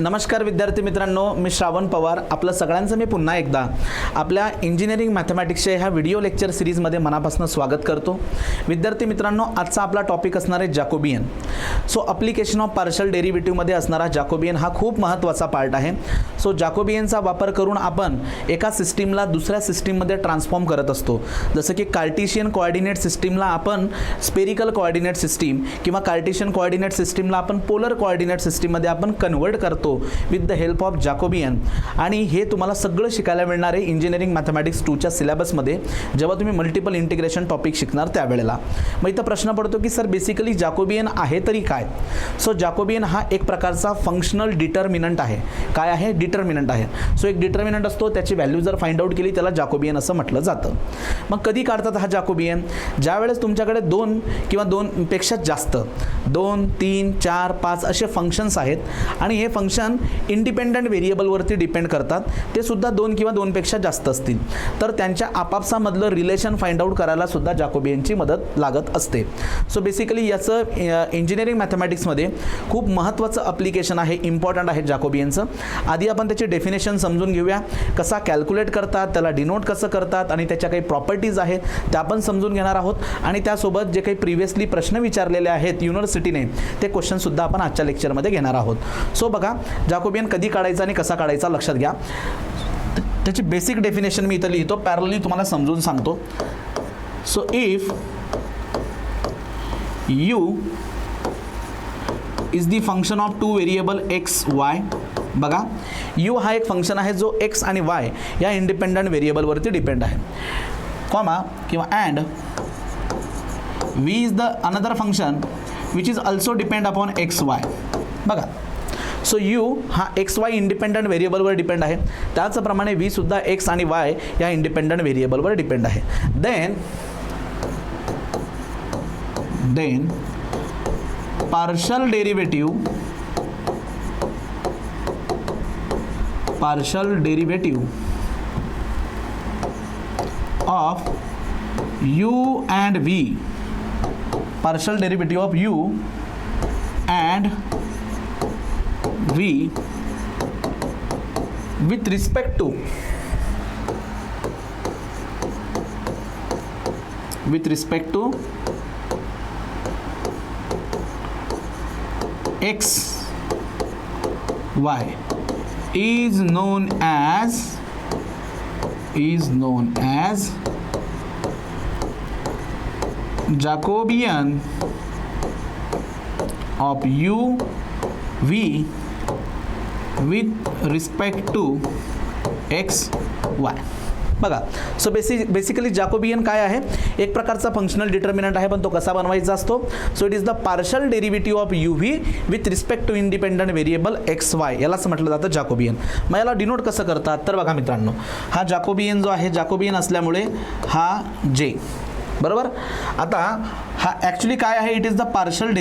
नमस्कार विद्यार्थी मित्रांनो, मी श्रावण पवार आपलं सगळ्यांचं मी पुन्हा एकदा आपल्या इंजिनिअरिंग मॅथमॅटिक्सच्या ह्या व्हिडिओ लेक्चर सिरीजमध्ये मनापासून स्वागत करतो. विद्यार्थी मित्रांनो, आजचा आपला टॉपिक असणार आहे जॅकोबियन. सो अप्लिकेशन ऑफ पार्शल डेरिव्हेटिव्हमध्ये असणारा जॅकोबियन हा खूप महत्त्वाचा पार्ट आहे. सो जॅकोबियनचा वापर करून आपण एका सिस्टीमला दुसऱ्या सिस्टीममध्ये ट्रान्सफॉर्म करत असतो. जसं की कार्टेशियन कोऑर्डिनेट सिस्टीमला आपण स्पेरिकल कोऑर्डिनेट सिस्टीम किंवा कार्टेशियन कोऑर्डिनेट सिस्टीमला आपण पोलर कोऑर्डिनेट सिस्टीममध्ये आपण कन्वर्ट करतो विथ द हेल्प ऑफ जॅकोबियन. आणि हे तुम्हाला सगळं शिकायला मिळणार आहे इंजिनिअरिंग मॅथमॅटिक्स 2च्या सिलेबसमध्ये जेव्हा तुम्ही मल्टिपल इंटिग्रेशन टॉपिक शिकणार त्यावेळेला. मग इथं प्रश्न पडतो की सर बेसिकली जॅकोबियन आहे तरी काय. सो जॅकोबियन हा एक प्रकारचा फंक्शनल डिटर्मिनंट आहे. काय आहे? डिटर्मिनंट आहे. सो एक डिटर्मिनंट असतो, त्याची व्हॅल्यू जर फाइंड आउट केली त्याला जॅकोबियन असं म्हटलं जातं. मग कधी काढतात हा जॅकोबियन? ज्यावेळेस तुमच्याकडे दोन किंवा दोनपेक्षा जास्त 2, 3, 4, 5 असे फंक्शन्स आहेत आणि हे फंक्शन इंडिपेंडंट व्हेरिएबलवरती डिपेंड करतात, ते सुद्धा 2 किंवा 2पेक्षा जास्त असतील तर त्यांच्या आपापसामधलं रिलेशन फाइंड आउट करायला सुद्धा जॅकोबियनची मदत लागत असते. सो बेसिकली याचं इंजिनिअरिंग मॅथमॅटिक्समध्ये खूप महत्त्वाचं अप्लिकेशन आहे, इम्पॉर्टंट आहे जॅकोबियनचं. आधी आपण त्याची डेफिनेशन समजून घेऊया, कसा कॅल्क्युलेट करतात, त्याला डिनोट कसं करतात आणि त्याच्या काही प्रॉपर्टीज आहेत त्या आपण समजून घेणार आहोत. आणि त्यासोबत जे काही प्रिव्हियसली प्रश्न विचारलेले आहेत युनिव्हर्सिटीने ते क्वेश्चनसुद्धा आपण आजच्या लेक्चरमध्ये घेणार आहोत. सो बघा, जॅकोबियन कधी काढायचा आणि कसा काढायचा लक्षात घ्या. त्याची बेसिक डेफिनेशन मी इथं लिहितो, पॅरलली तुम्हाला समजून सांगतो. So if u is the function of two variable x y. बघा, यू हा एक फंक्शन आहे जो एक्स आणि वाय या इंडिपेंडंट व्हेरिएबलवरती डिपेंड आहे, कॉमा किंवा and v is the another function which is also depend upon x y. बघा, सो यू हा एक्स वाय इंडिपेंडंट व्हेरिएबलवर डिपेंड आहे, त्याचप्रमाणे व्ही सुद्धा एक्स आणि वाय या इंडिपेंडंट व्हेरिएबलवर डिपेंड आहे. Then partial derivative of u and v, partial derivative of u and v with respect to x y is known as Jacobian of u v with respect to x y. बघा, so basically जॅकोबियन काय आहे? एक प्रकारचा functional determinant आहे, पण तो कसा बनवायचा असतो? So it is the partial derivative of u v with respect to independent variable x y, यालाच म्हटलं जातं जॅकोबियन. मग याला डिनोट कसं करतात? तर बघा मित्रांनो, हा जॅकोबियन जो आहे, जॅकोबियन असल्यामुळे हा जे, बरोबर. आता हा ॲक्च्युली काय आहे? It is the partial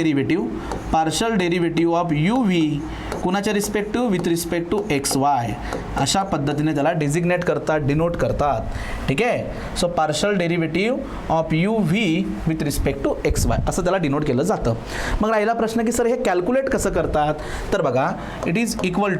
derivative of u v कुणाच्या respective? With respect to x y. अशा पद्धतीने त्याला डेजिग्नेट करतात, डिनोट करतात. ठीक आहे. So partial derivative of u v with respect to x y असं त्याला डिनोट केलं जातं. मग राहिला प्रश्न की सर हे कॅल्क्युलेट कसं करतात? तर बघा, it is equal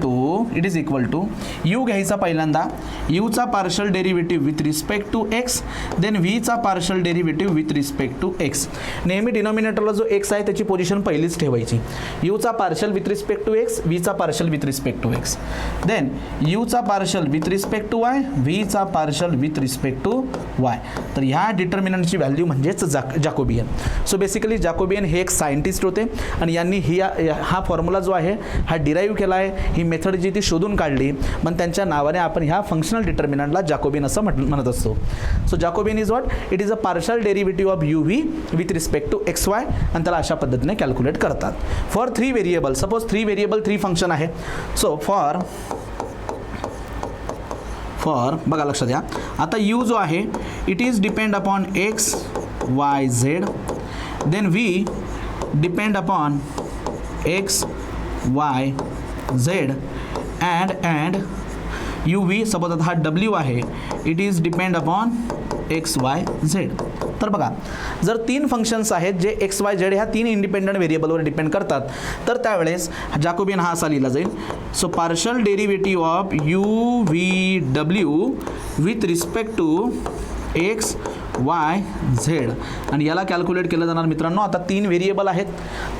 to u घ्यायचा पहिल्यांदा, यूचा partial derivative with respect to x, then व्हीचा partial derivative with respect to x. नेहमी डिनॉमिनेटरला जो एक्स आहे त्याची पोझिशन पहिलीच ठेवायची. यूचा partial with respect to x, व्हीचा partial with respect to x, then यूचा partial with respect to y, व्हीचा partial with respect to y. तर ह्या डिटर्मिनंटची व्हॅल्यू म्हणजेच जॅकोबियन. सो बेसिकली जॅकोबियन हे एक सायंटिस्ट होते आणि यांनी हा फॉर्म्युला जो आहे हा डिराईव्ह केला आहे, ही मेथड जी ती शोधून काढली. पण त्यांच्या नावाने आपण ह्या फंक्शनल डिटर्मिनंटला जॅकोबियन असं म्हणत असतो. So Jacobian is what? It is a partial derivative of u v with respect to x y, आणि त्याला अशा पद्धतीने कॅल्क्युलेट करतात. For 3 variable, suppose 3 variable 3 function आहे. सो फॉर बघा लक्षात द्या, आता यू जो आहे it is depend upon x y z, then v depend upon x y z and u v, suppose आता हा डब्ल्यू आहे, it is depend upon x y Z. तर बघा, जर 3 फंक्शन्स आहेत जे एक्स वाय झेड ह्या 3 इंडिपेंडंट व्हेरिएबलवर डिपेंड करतात, तर त्यावेळेस जॅकोबियन हा असा लिहिला जाईल. So partial derivative of u v डब्ल्यू with respect to x y z, आणि याला कॅल्क्युलेट केलं जाणार मित्रांनो. आता 3 व्हेरिएबल आहेत,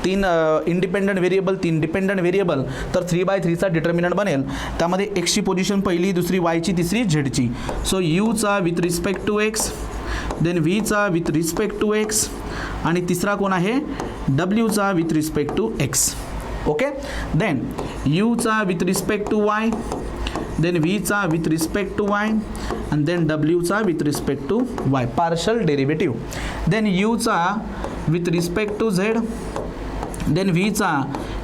3 इंडिपेंडंट व्हेरिएबल, 3 डिपेंडंट व्हेरिएबल, तर 3/3चा डिटर्मिनंट बनेल. त्यामध्ये एक्सची पोझिशन पहिली, दुसरी वायची, तिसरी झेडची. सो यूचा with respect to x, then व्हीचा विथ रिस्पेक्ट टू एक्स, आणि तिसरा कोण आहे डब्ल्यूचा with respect to x. Okay, then यूचा with respect to y, then vचा with respect to y, and then wचा with respect to y, partial derivative. then uचा with respect to z, then vचा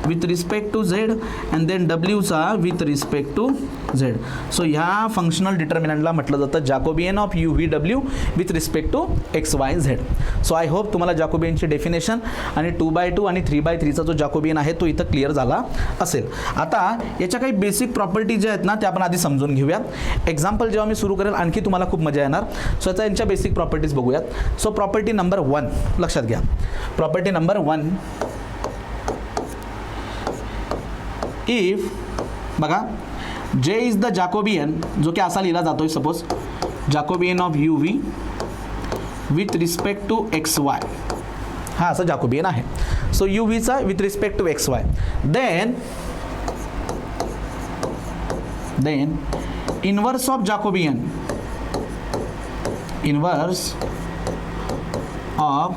with respect to z, and then wचा with respect to z. So ह्या functional डिटर्मिनंटला म्हटलं जातं Jacobian of u v डब्ल्यू with respect to x y z. So I hope तुम्हाला जॅकोबियनची definition आणि 2/2 आणि 3/3चा जो जॅकोबियन आहे तो इथं क्लिअर झाला असेल. आता याच्या काही बेसिक प्रॉपर्टी ज्या आहेत ना त्या आपण आधी समजून घेऊयात. एक्झाम्पल जेव्हा मी सुरू करेल आणखी तुम्हाला खूप मजा येणार. सो आता यांच्या बेसिक प्रॉपर्टीज बघूयात. सो प्रॉपर्टी नंबर 1 लक्षात घ्या. प्रॉपर्टी नंबर 1, इफ बघा जे इज द जॅकोबियन, जो की असा लिहिला जातोय suppose Jacobian of u v with respect to x y, हा असा जॅकोबियन आहे. सो यू व्हीचा with respect to x y, then inverse of Jacobian, inverse of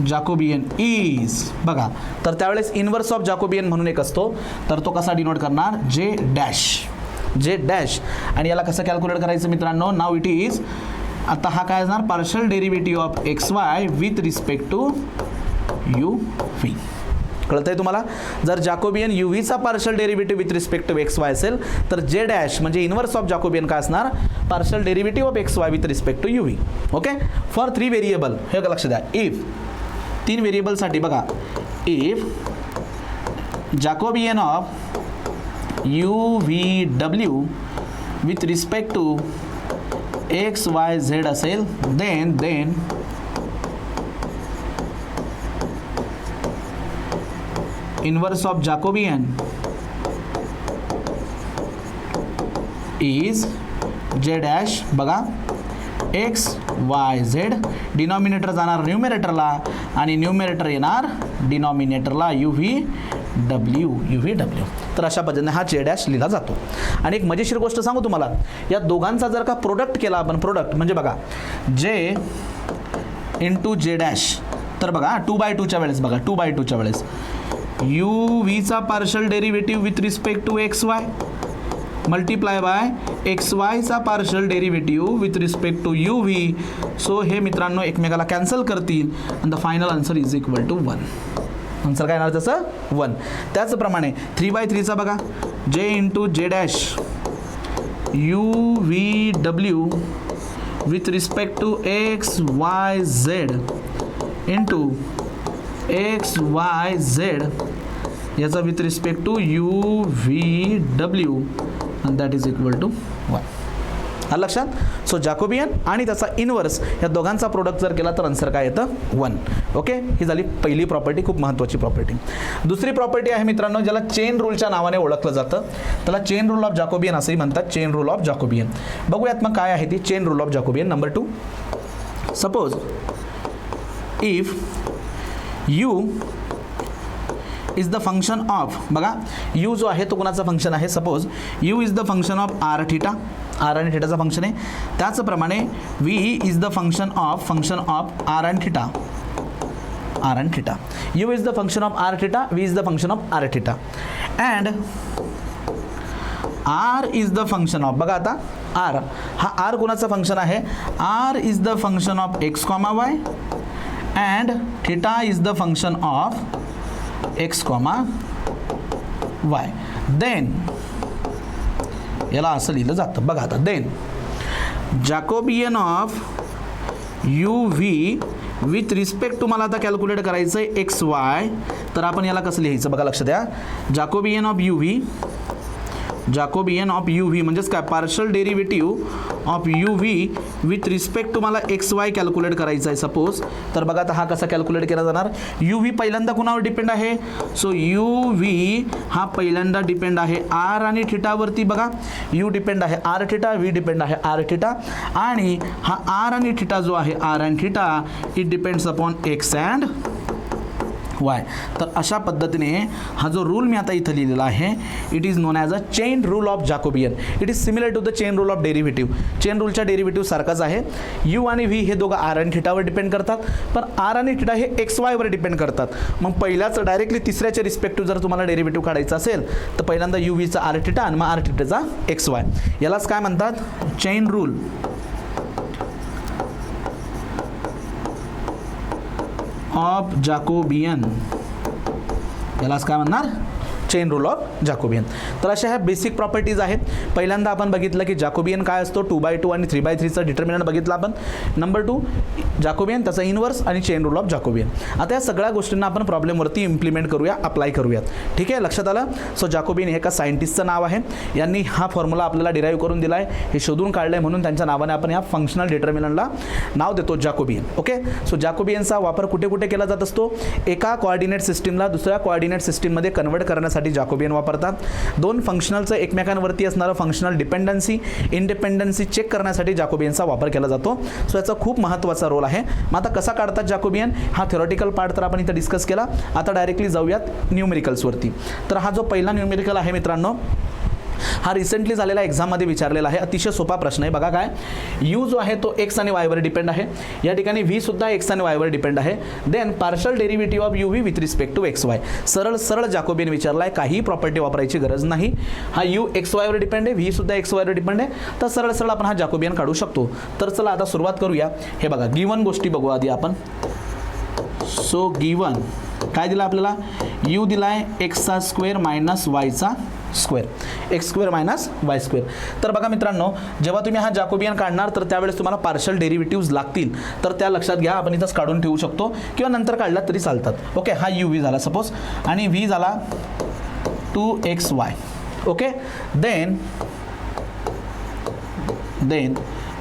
Jacobian is, बघा तर त्यावेळेस इनवर्स ऑफ जॅकोबियन म्हणून एक असतो, तर तो कसा डिनोट करणार जे डॅश, आणि याला कसं कॅल्क्युलेट करायचं मित्रांनो. नाव इट इज, आता हा काय असणार partial derivative of x y with respect to u v. कळतंय तुम्हाला. जर जॅकोबियन यू व्हीचा partial derivative with respect to x y असेल तर जे डॅश म्हणजे इनवर्स ऑफ जॅकोबियन काय असणार partial derivative of x y with respect to u v. Okay, for 3 variable, हे लक्ष द्या. इफ 3 व्हेरिएबलसाठी बघा, if Jacobian of u v डब्ल्यू with respect to x y z असेल, then inverse of Jacobian is J dash, बघा x y z, denominator जाणार न्यूमरेटरला आणि न्यूमरेटर येणार डिनॉमिनेटरला यू व्ही डब्ल्यू. तर अशा पद्धतीने हा जे डॅश लिहिला जातो. आणि एक मजेशीर गोष्ट सांगू तुम्हाला, या दोघांचा जर का प्रोडक्ट केला आपण, प्रोडक्ट म्हणजे बघा जे इंटू जे डॅश, तर बघा 2/2च्या वेळेस, बघा 2/2च्या वेळेस यू व्हीचा partial derivative with respect to x y multiply by x वायचा partial derivative with respect to u v. So हे मित्रांनो एकमेकाला कॅन्सल करतील आणि the final answer is equal to 1. Answer काय येणार तसं 1. त्याचप्रमाणे 3/3चा बघा J into J dash u v डब्ल्यू with respect to x y z into x y z याचा with respect to u v डब्ल्यू and that is equal to 1. आलं लक्षात. सो जॅकोबियन आणि त्याचा इनवर्स या दोघांचा प्रोडक्ट जर केला तर आन्सर काय येतं 1. ओके, ही झाली पहिली प्रॉपर्टी, खूप महत्त्वाची प्रॉपर्टी. दुसरी प्रॉपर्टी आहे मित्रांनो ज्याला चेन रूलच्या नावाने ओळखलं जातं. त्याला चेन रूल ऑफ जॅकोबियन असंही म्हणतात, चेन रूल ऑफ जॅकोबियन. बघूयात मग काय आहे ती chain rule of Jacobian. Number 2, suppose if u is the function of, बघा यू जो आहे तो कोणाचा फंक्शन आहे. Suppose u is the function of r theta, r आणि थिटाचा फंक्शन आहे. त्याचप्रमाणे v is the function of r and theta, r and theta. U is the function of r theta, v is the function of r theta, and r is the function of, बघा आता r, हा r कोणाचं function आहे. R is the function of x comma y and theta is the function of x comma y. Then याला असं लिहिलं जातं, बघा आता then Jacobian of u v with respect to, मला आता कॅल्क्युलेट करायचं आहे एक्स वाय, तर आपण याला कसं लिहायचं बघा लक्ष द्या. जॅकोबियन ऑफ यू व्ही म्हणजेच काय partial derivative of u v with respect to मला एक्स वाय कॅल्क्युलेट करायचा आहे सपोज. तर बघा आता हा कसा कॅल्क्युलेट केला जाणार. यू व्ही पहिल्यांदा कुणावर डिपेंड आहे. सो यू व्ही हा पहिल्यांदा डिपेंड आहे आर आणि थिटावरती. बघा यू डिपेंड आहे आर थिटा, व्ही डिपेंड आहे आर थिटा, आणि हा आर आणि थिटा जो आहे r and theta it depends upon x and y. तर अशा पद्धतीने हा जो रूल मी आता इथं लिहिलेला आहे it is known as a chain rule of Jacobian. It is similar to the chain rule of derivative. Chain रूलच्या डेरिव्हेटिव्ह सारखाच आहे. यू आणि व्ही हे दोघं आर आणि थिटावर डिपेंड करतात, पण आर आणि थिटा हे एक्स वायवर डिपेंड करतात. मग पहिल्याच डायरेक्टली तिसऱ्याच्या रिस्पेक्टिव्ह जर तुम्हाला डेरिव्हेटिव्ह काढायचा असेल तर पहिल्यांदा यू व्हीचा आर थिटा आणि मग आर थिटाचा एक्स वाय. यालाच काय म्हणतात चेन रूल ऑफ जॅकोबियन. यालाच काय म्हणणार चेन रूल ऑफ जॅकोबियन. तर अशा ह्या बेसिक प्रॉपर्टीज आहेत. पहिल्यांदा आपण बघितलं की जॅकोबियन काय असतो, 2/2 आणि 3/3चं डिटर्मिनंट बघितलं आपण. नंबर 2 जॅकोबियन, त्याचा इनवर्स आणि चेन रूल ऑफ जॅकोबियन. आता या सगळ्या गोष्टींना आपण प्रॉब्लेमवरती इम्प्लिमेंट करूया, अप्लाय करूयात. ठीक आहे, लक्षात आलं. सो जॅकोबियन हे एका सायंटिस्टचं नाव आहे. यांनी हा फॉर्म्युला आपल्याला डिराईव्ह करून दिला आहे, हे शोधून काढलं आहे, म्हणून त्यांच्या नावाने आपण या फंक्शनल डिटर्मिनंटला नाव देतो जॅकोबियन. ओके, सो जॅकोबियनचा वापर कुठे कुठे केला जात असतो. एका कोऑर्डिनेट सिस्टीमला दुसऱ्या कोऑर्डिनेट सिस्टीममध्ये कन्वर्ट करण्यासाठी जॅकोबियन वापरतात. दोन फंक्शनलचं एकमेकांवरती असणारं फंक्शनल डिपेंडन्सी इंडिपेंडन्सी चेक करण्यासाठी जॅकोबियनचा वापर केला जातो. सो याचा खूप महत्त्वाचा रोल आहे. मग आता कसा काढतात जॅकोबियन, हा थेरॉटिकल पार्ट तर आपण इथं डिस्कस केला. आता डायरेक्टली जाऊयात न्यूमेरिकल्सवरती. तर हा जो पहिला न्यूमेरिकल आहे मित्रांनो, हा रिसेंटली झालेला एक्झाममध्ये विचारलेला आहे. अतिशय सोपा प्रश्न आहे. बघा काय, यू जो आहे तो एक्स आणि वायवर डिपेंड आहे. या ठिकाणी व्ही सुद्धा एक्स आणि वायवर डिपेंड आहे. Then partial derivative of u v with respect to x y. सरळ सरळ जॅकोबियन विचारला आहे, काही प्रॉपर्टी वापरायची गरज नाही. हा यू एक्स वायवर डिपेंड आहे, व्ही सुद्धा एक्स वायवर डिपेंड आहे. तर सरळ सरळ आपण हा जॅकोबियन काढू शकतो. तर चला आता सुरुवात करूया. हे बघा गिवन गोष्टी बघू आधी आपण. सो गिवन काय दिलं आपल्याला, यू दिला आहे एक्सचा स्क्वेअर मायनस वायचा square, x square minus y square. तर बघा मित्रांनो, जेव्हा तुम्ही हा जॅकोबियन काढणार तर त्यावेळेस तुम्हाला पार्शल डेरिव्हेटिव्ज लागतील. तर त्या लक्षात घ्या, आपण इथंच काढून ठेवू शकतो किंवा नंतर काढला तरी चालतात. ओके, हा यू व्ही झाला सपोज आणि व्ही झाला 2xy. Okay, then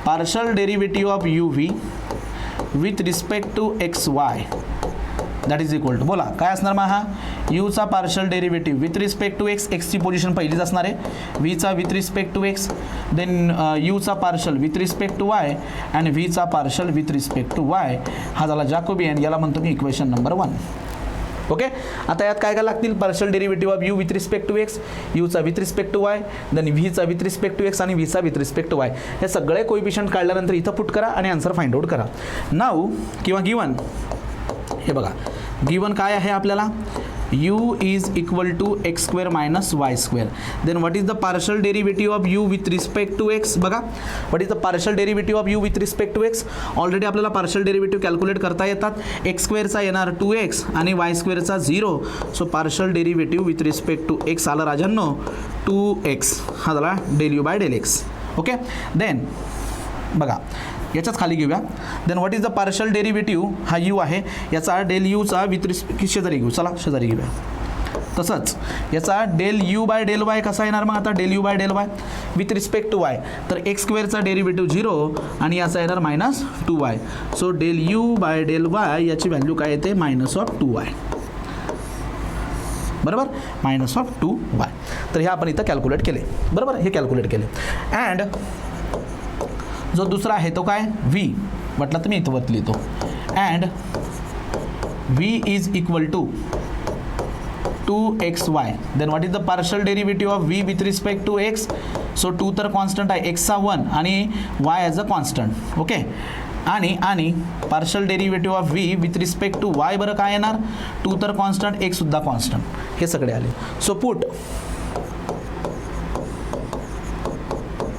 partial derivative of u v with respect to x y that is equal to, बोला काय असणार मग हा यूचा partial derivative with respect to x, एक्सची पोझिशन पहिलीच असणार आहे, व्हीचा with respect to x, then यूचा partial with respect to y आणि व्हीचा partial with respect to y. हा झाला जॅकोबियन, याला म्हणतो मी इक्वेशन नंबर 1. ओके, आता यात काय काय लागतील, partial derivative of u with respect to x, यूचा with respect to y, then व्हीचा विथ रिस्पेक्ट टू एक्स आणि व्हीचा विथ रिस्पेक्ट टू वाय. हे सगळे कोइफिशियंट काढल्यानंतर इथं पुट करा आणि आन्सर फाइंड आउट करा. नाऊ किंवा गिवन, हे बघा गिवन काय आहे आपल्याला, u is equal to x square minus y square. Then what is the partial derivative of u with respect to x? बघा, what is the partial derivative of u with respect to x? Already आपल्याला partial derivative calculate करता येतात. x स्क्वेअरचा येणार 2x आणि y स्क्वेअरचा 0. So partial derivative with respect to x आलं राजांनो 2x. हा झाला del u by del x. Okay, then बघा याच्याच खाली घेऊया. Then what is the partial derivative, हा यू आहे, याचा डेल यूचा विथ रिस्पेक्ट, शेजारी घेऊ, चला शेजारी घेऊया. तसंच याचा del u by del y कसा येणार मग आता, del u by del y with respect to y. तर एक्स स्क्वेअरचा डेरिव्हेटिव्ह 0 आणि याचा येणार -2y. So del u by del y याची व्हॅल्यू काय येते -2y. बरोबर, -2y. तर हे आपण इथं कॅल्क्युलेट केले. बरोबर, हे कॅल्क्युलेट केले. अँड जो दुसरा आहे तो काय v, म्हटलं तर मी इथं वरती लिहितो. And v is equal to 2xy. Then what is the partial derivative of v with respect to x? So 2 तर कॉन्स्टंट आहे, xचा 1 आणि y as a constant. Okay, आणि partial derivative of v with respect to y बरं काय येणार, 2 तर constant, x सुद्धा कॉन्स्टंट, हे सगळे आले. So put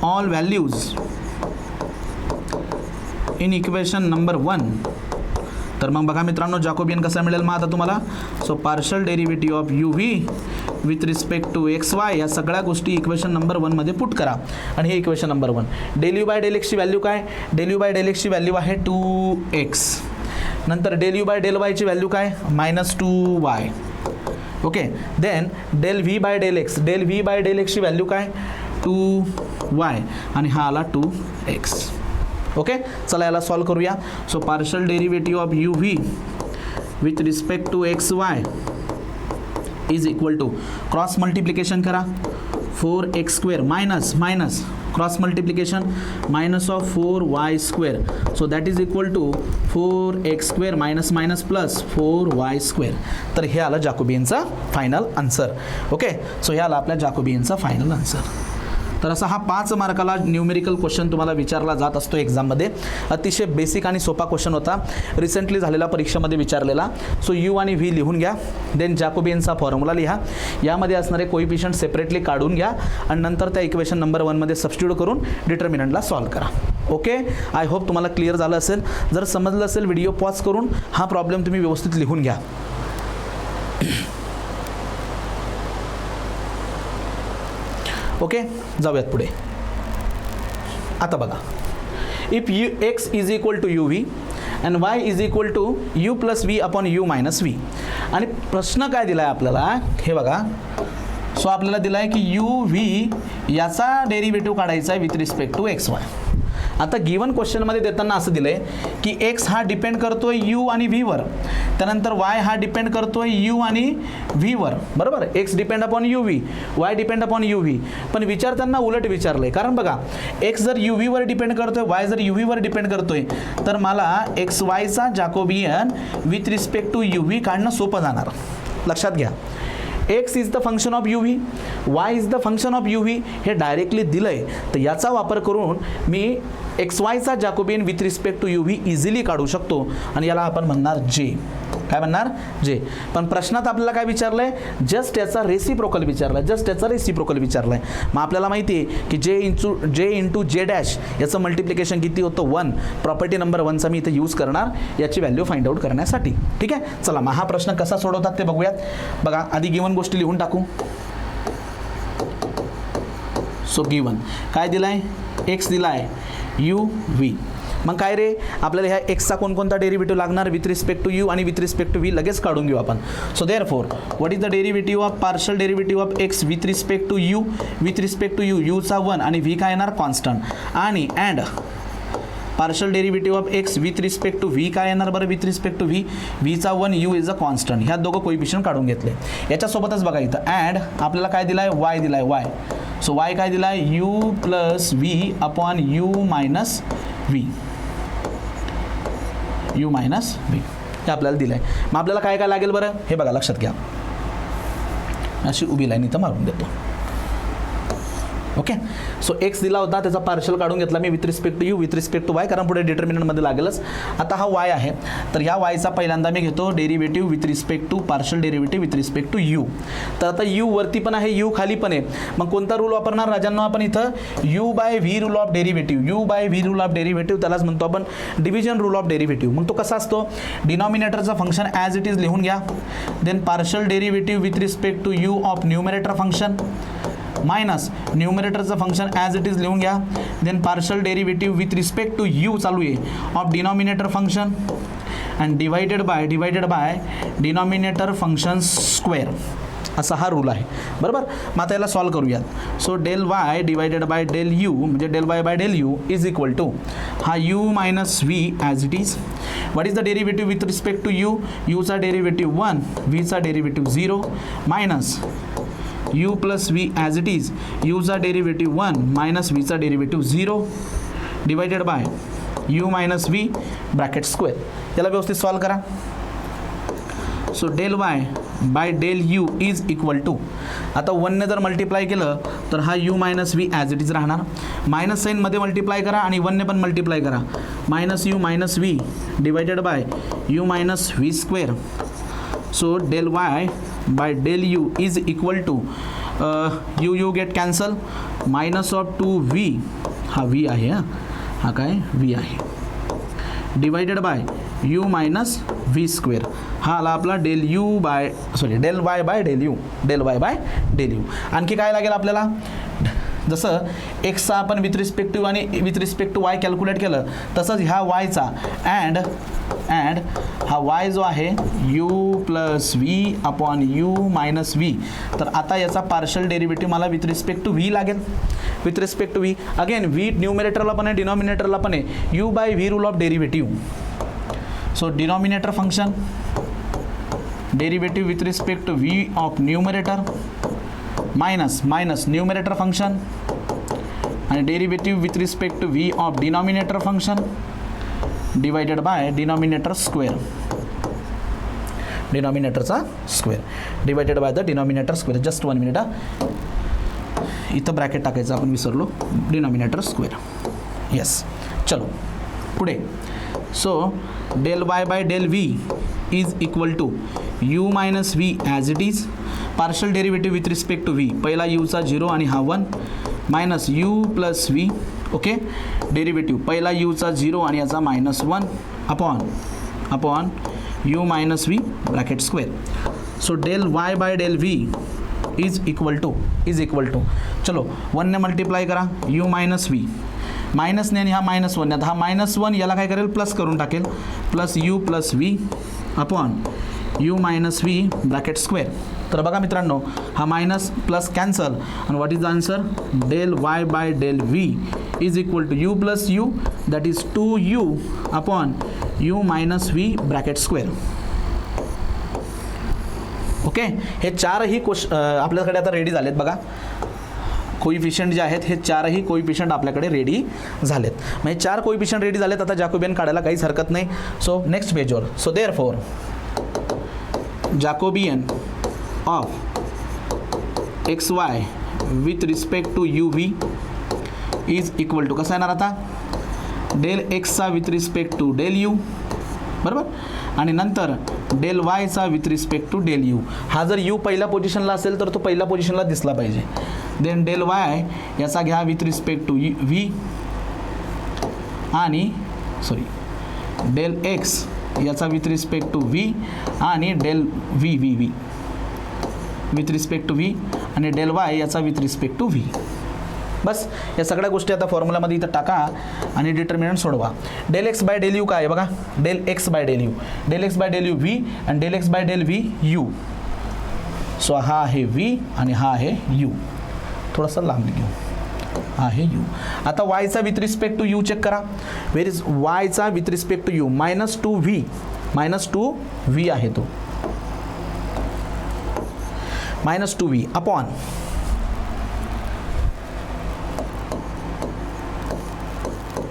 all values in equation number 1. तर मग बघा मित्रांनो जॅकोबियन कसा मिळेल मग आता तुम्हाला. So partial derivative of u v with respect to x y या सगळ्या गोष्टी इक्वेशन नंबर 1 मध्ये पुट करा. आणि हे equation number 1. Del u by del एक्सची व्हॅल्यू काय, डेल यू बाय डेल एक्सची व्हॅल्यू आहे 2x. नंतर डेल यू बाय डेल वायची व्हॅल्यू काय -2y. Okay, then del v by del x, del v by del एक्सची व्हॅल्यू काय 2y आणि हा आला 2x. ओके, चला याला सॉल्व करूया. So partial derivative of u v with respect to x y is equal to cross multiplication करा 4x² minus cross multiplication minus of 4y². So that is equal to 4x² minus plus 4y². तर हे आलं जॅकोबियनचा final answer. Okay, so हे आलं आपल्या जॅकोबियनचा final answer. तर असा हा 5 मार्काला न्यूमेरिकल क्वेश्चन तुम्हाला विचारला जात असतो एक्झाममध्ये. अतिशय बेसिक आणि सोपा क्वेश्चन होता, रिसेंटली झालेल्या परीक्षेमध्ये विचारलेला. सो यू आणि व्ही लिहून घ्या, देन जॅकोबियनचा फॉर्म्युला लिहा, यामध्ये असणारे कोइफिशियंट सेपरेटली काढून घ्या आणि नंतर त्या इक्वेशन नंबर 1 मध्ये सबस्टिट्यूट करून डिटर्मिनंटला सॉल्व करा. ओके, आय होप तुम्हाला क्लिअर झालं असेल. जर समजलं असेल व्हिडिओ पॉज करून हा प्रॉब्लेम तुम्ही व्यवस्थित लिहून घ्या. ओके, जाऊयात पुढे. आता बघा, if u x is equal to u v and y is equal to u plus v upon u minus v. आणि प्रश्न काय दिला आहे आपल्याला, हे बघा. सो आपल्याला दिला आहे की यू व्ही याचा डेरिव्हेटिव्ह काढायचा आहे with respect to x y. आता गिवन क्वेश्चनमध्ये देताना असं दिलं आहे की एक्स हा डिपेंड करतो आहे यू आणि व्हीवर, त्यानंतर वाय हा डिपेंड करतो आहे यू आणि व्हीवर, बरोबर. X depend upon you v, Y depend upon U V. पण विचारताना उलट विचारलं आहे, कारण बघा एक्स जर यू व्हीवर डिपेंड करतो आहे, वाय जर यू व्हीवर डिपेंड करतो आहे, तर मला एक्स वायचा Jacobian with respect to u v काढणं सोपं जाणार. लक्षात घ्या, x is the function of u v, y is the function of u v, हे डायरेक्टली दिलं आहे. तर याचा वापर करून मी एक्स वायचा Jacobian with respect to u v easily काढू शकतो आणि याला आपण म्हणणार जे. काय म्हणणार? जे. पण प्रश्नात आपल्याला काय विचारलं आहे, जस्ट याचा रेसिप्रोकल विचारला आहे, जस्ट याचा रेसिप्रोकल विचारला आहे. मग आपल्याला माहिती आहे की जे इंटू जे डॅश याचं मल्टिप्लिकेशन किती होतं 1. प्रॉपर्टी नंबर 1चा मी इथे यूज करणार याची व्हॅल्यू फाइंड आउट करण्यासाठी. ठीक आहे, चला मग हा प्रश्न कसा सोडवतात ते बघूयात. बघा, आधी गिवन गोष्टी लिहून टाकू. सो गिवन काय दिला आहे, एक्स दिला आहे यू व्ही. मग काय रे, आपल्याला ह्या एक्सचा कोणकोणता डेरिव्हेटिव्ह लागणार विथ रिस्पेक्ट टू यू आणि विथ रिस्पेक्ट टू व्ही लगेच काढून घेऊ आपण. So therefore what is the derivative of partial derivative of x with respect to u, with respect to u यूचा 1 आणि व्ही काय येणार कॉन्स्टंट, आणि and partial derivative of x with respect to v काय येणार बरं, विथ रिस्पेक्ट टू व्ही, व्हीचा 1 u is a constant. ह्या दोघं कोइफिशियंट काढून घेतले. याच्यासोबतच बघा इथं अँड आपल्याला काय दिला आहे, वाय दिला आहे वाय. सो वाय काय दिला आहे, u plus v upon u minus V, you minus V हे आपल्याला दिलं आहे. मग आपल्याला काय काय लागेल बरं, हे बघा लक्षात घ्या. अशी उभी लाईन इथं मारून देतो. ओके, सो एक्स दिला होता, त्याचा पार्शल काढून घेतला मी with respect to u, with respect to y, कारण पुढे डिटर्मिनंटमध्ये लागेलच. आता हा वाय आहे, तर ह्या वायचा पहिल्यांदा मी घेतो derivative with respect to partial derivative with respect to u. तर आता यू वरती पण आहे, यू खाली पण आहे. मग कोणता रूल वापरणार राजांनो आपण इथं, you by v rule of derivative. You by v rule of derivative त्यालाच म्हणतो आपण डिव्हिजन रूल ऑफ डेरिव्हेटिव्ह. मग तो कसा असतो, डिनॉमिनेटरचा फंक्शन ॲज इट इज लिहून घ्या, then partial derivative with respect to u of numerator function minus न्यूमरेटरचं फंक्शन ॲज इट इज लिहून घ्या, then partial derivative with respect to u चालू आहे of denominator function and divided by denominator function square. असा हा rule आहे, बरोबर. मग आता याला सॉल्व करूयात. So del y divided by del u म्हणजे del y by del u is equal to हा u minus v as it is. What is the derivative with respect to u, यूचा derivative 1, व्हीचा derivative 0 minus u plus v as it is, यूचा derivative 1 minus व्हीचा derivative 0 divided by u minus v bracket square. याला व्यवस्थित solve करा. So del y by del u is equal to, आता 1ने जर मल्टिप्लाय केलं तर हा u minus v as it is राहणार. मायनस साईनमध्ये मल्टिप्लाय करा आणि 1ने पण मल्टिप्लाय करा, minus u minus v divided by u minus v square. So del y by del u is equal to u get cancel, minus of 2v, हा v आहे, हा काय v आहे, divided by u minus v square. हा आला आपला del y by del u, del y by del u. आणखी काय लागेल आपल्याला, जसं एक्सचा आपण विथ रिस्पेक्ट टू आणि with respect to y calculate केलं, तसंच ह्या वायचा अँड हा वाय जो आहे u plus v upon u minus v. तर आता याचा पार्शल डेरिव्हेटिव्ह मला विथ रिस्पेक्ट टू व्ही लागेल. With respect to v. Again v न्यूमिनेटरला पण आहे, डिनॉमिनेटरला पण आहे. U by v rule of derivative. So denominator function derivative with respect to v of numerator minus numerator function आणि derivative with respect to v of denominator function divided by denominator square. डिनॉमिनेटरचा square divided by the denominator square. Just 1 minute इथं bracket टाकायचं आपण विसरलो. Denominator square. Yes. चलो पुढे. So del y by del v is equal to u minus v as it is. Partial derivative with respect to v. पहिला यूचा 0 आणि हा 1 minus u plus v. Okay. Derivative पहिला यूचा 0 आणि याचा -1 upon u minus v bracket square. So del y by del v is equal to चलो 1 ने मल्टिप्लाय करा यू मायनस व्ही. मायनसने आणि हा -1 आता हा -1 याला काय करेल प्लस करून टाकेल. Plus u plus v upon u minus v bracket square. तर बघा मित्रांनो हा मायनस प्लस कॅन्सल आणि what is the answer. Del y by del v is equal to u plus u that is 2u upon u minus v bracket square. Okay. हे चारही आपल्याकडे आता ready झालेत बघा. कोइफिशियंट जे आहेत हे चारही कोइफिशियंट आपल्याकडे रेडी झालेत. म्हणजे 4 कोइफिशियंट रेडी झालेत. आता जॅकोबियन काढायला काहीच हरकत नाही. सो नेक्स्ट पेजवर. So therefore Jacobian of x y with respect to u v is equal to कसं येणार आता डेल एक्सचा with respect to del u बरोबर आणि नंतर डेल वायचा with respect to del u. हा जर यू पहिल्या पोझिशनला असेल तर तो पहिल्या पोझिशनला दिसला पाहिजे. देन डेल वाय याचा घ्या विथ रिस्पेक्ट टू व्ही आणि डेल एक्स याचा विथ रिस्पेक्ट टू व्ही आणि del v with respect to v आणि डेल वाय याचा विथ रिस्पेक्ट टू व्ही. बस या सगळ्या गोष्टी आता फॉर्म्युलामध्ये इथं टाका आणि डिटर्मिनंट सोडवा. Del x by del u काय आहे बघा. Del x by del u v आणि del x by del v u. So हा आहे व्ही आणि हा आहे यू. थोडासा लांब घेऊ. हा आहे यू. आता वायचा with respect to u check करा. वेर इज वायचा with respect to u -2v आहे तो -2v upon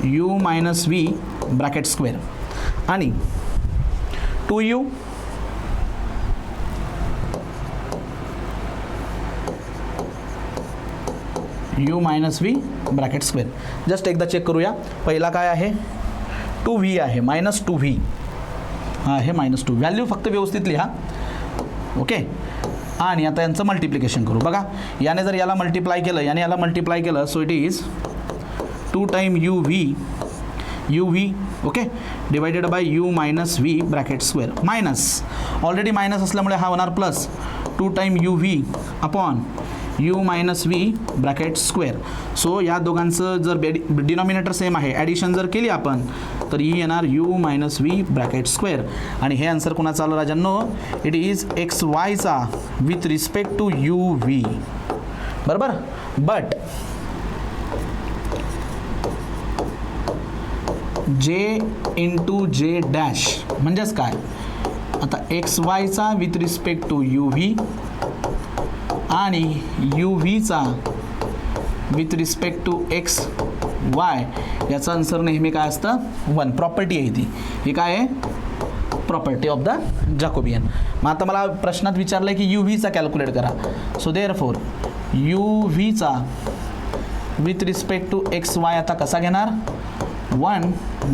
u minus v bracket square आणि 2u u minus v bracket square. Just एकदा चेक करूया. पहिला काय आहे 2v आहे -2v हा आहे -2. व्हॅल्यू फक्त व्यवस्थित लिहा. ओके. आणि आता यांचं मल्टिप्लिकेशन करू. बघा याने जर याला मल्टिप्लाय केलं याने याला मल्टिप्लाय केलं so it is 2 time u v okay divided by u minus v bracket square. Minus already minus असल्यामुळे हा होणार plus 2 time u v upon u minus v bracket square. So या दोघांचं जर डिनॉमिनेटर सेम आहे addition जर केली आपण तर ही येणार u minus v bracket square. आणि हे आन्सर कोणाचं आलं राजांनो. इट इज एक्स वायचा with respect to u v बरोबर. But J into J dash म्हणजेच काय आता एक्स वायचा with respect to u v आणि यू व्हीचा with respect to x y याचा आन्सर नेहमी काय असतं 1. प्रॉपर्टी आहे ती. ही काय आहे प्रॉपर्टी ऑफ द जॅकोबियन. मग आता मला प्रश्नात विचारलं आहे की यू व्हीचा कॅल्क्युलेट करा. सो देअरफॉर यू व्हीचा with respect to x y आता कसा घेणार 1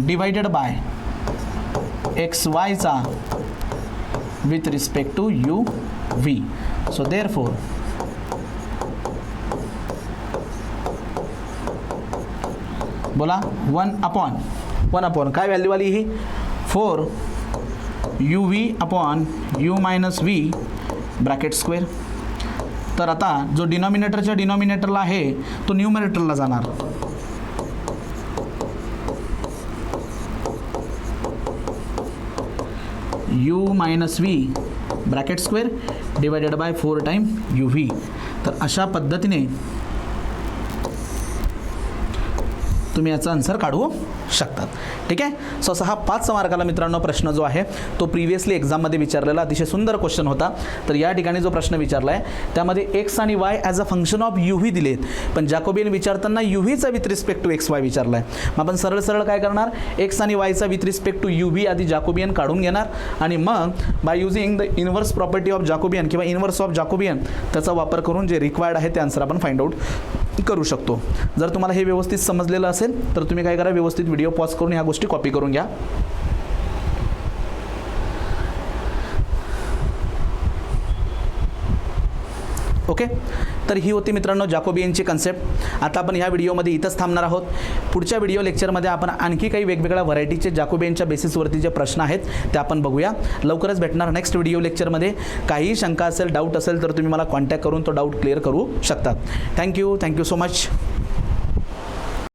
डिवायडेड बाय एक्स वायचा with respect to u v. So therefore बोला 1 अपॉन काय व्हॅल्यू आली ही 4 u v upon u minus v bracket square. तर आता जो डिनॉमिनेटरच्या डिनॉमिनेटरला आहे तो न्यूमरेटरला जाणार. U minus v bracket square divided by 4 time u v. तर अशा पद्धतीने तुम्ही याचा आन्सर काढू शकतात. ठीक आहे. सो असा हा 5 मार्काला मित्रांनो प्रश्न जो आहे तो प्रिव्हियसली एक्झाममध्ये विचारलेला अतिशय सुंदर क्वेश्चन होता. तर या ठिकाणी जो प्रश्न विचारला आहे त्यामध्ये एक्स आणि y as a function of u v दिलेत, पण जॅकोबियन विचारताना यू व्हीचा with respect to x y विचारला आहे. मग आपण सरळ सरळ काय करणार, एक्स आणि वायचा with respect to u v आधी जॅकोबियन काढून घेणार आणि मग by using the inverse property of Jacobian किंवा इन्व्हर्स ऑफ जॅकोबियन त्याचा वापर करून जे रिक्वायर्ड आहे ते आन्सर आपण फाइंड आउट करू शकतो. जर तुम्हाला हे व्यवस्थित समजलेलं असेल तर तुम्ही काय करा, व्यवस्थित व्हिडिओ पॉज करून ह्या गोष्टी कॉपी करून घ्या. ओके. तर ही होती मित्रांनो जॅकोबियनची कन्सेप्ट. आता आपण ह्या व्हिडिओमध्ये इथंच थांबणार आहोत. पुढच्या व्हिडिओ लेक्चरमध्ये आपण आणखी काही वेगवेगळ्या व्हरायटीचे जॅकोबियनच्या बेसिसवरती जे प्रश्न आहेत ते आपण बघूया. लवकरच भेटणार नेक्स्ट व्हिडिओ लेक्चरमध्ये. काही शंका असेल, डाऊट असेल तर तुम्ही मला कॉन्टॅक्ट करून तो डाऊट क्लिअर करू शकतात. Thank you so much.